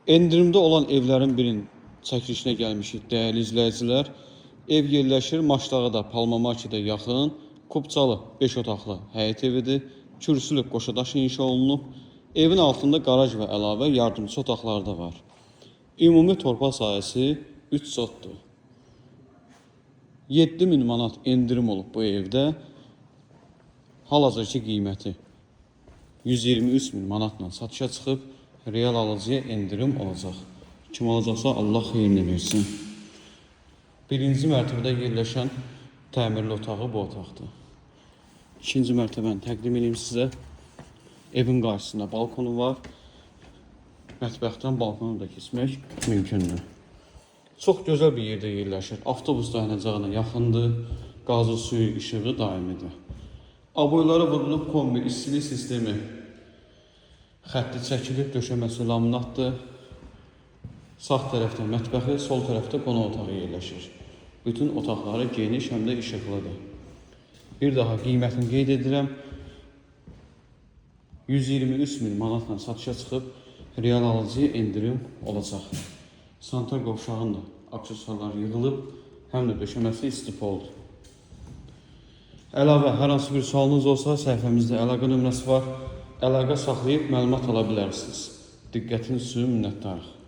Endirimdə olan evlərin birinin çəkilişinə gəlmişik dəyərli izləyicilər. Ev yerləşir Maçdağıda, Palma Marketə yaxın, Kubcalı 5 otaqlı həyət evidir. Kürsülü qoşadaş inşa olunub. Evin altında qaraj və əlavə yardımçı otaqları da var. Ümumi torpaq sahəsi 3 sotdur. 7000 manat endirim olub bu evdə. Hal-hazırki qiyməti 123 min manatla satışa çıxıb. Real alıcıya endirim olacaq. Kim alacaqsa Allah xeyrini versin. Birinci mərtəbədə yerləşən təmirli otağı bu otaqdır. İkinci mərtəbəni təqdim edeyim sizə. Evin qarşısında balkonu var. Mətbəxdən balkona da keçmək mümkündür. Çox gözəl bir yerdə yerləşir. Avtobus dayanacağına yaxındır. Qazı, suyu, işığı daimidir. Aboyları vurulub kombi, istilik sistemi xətti çəkilib, döşəməsi laminatdır. Sağ tərəfdə mətbəxi, sol tərəfdə qonaq otağı yerləşir. Bütün otaqları geniş, həm də işıqlıdır. Bir daha qiymətini qeyd edirəm. 123 min manatla satışa çıxıb, real alıcıya endirim olacaq. Sanitar qovşağında aksesuarlar yığılıb, həm də döşəməsi istif oldu. Əlavə, hər hansı bir sualınız olsa, səhifəmizdə əlaqə nömrəsi var. Əlaqə saxlayıb məlumat ala bilərsiniz. Diqqətiniz üçün minnətdarıq.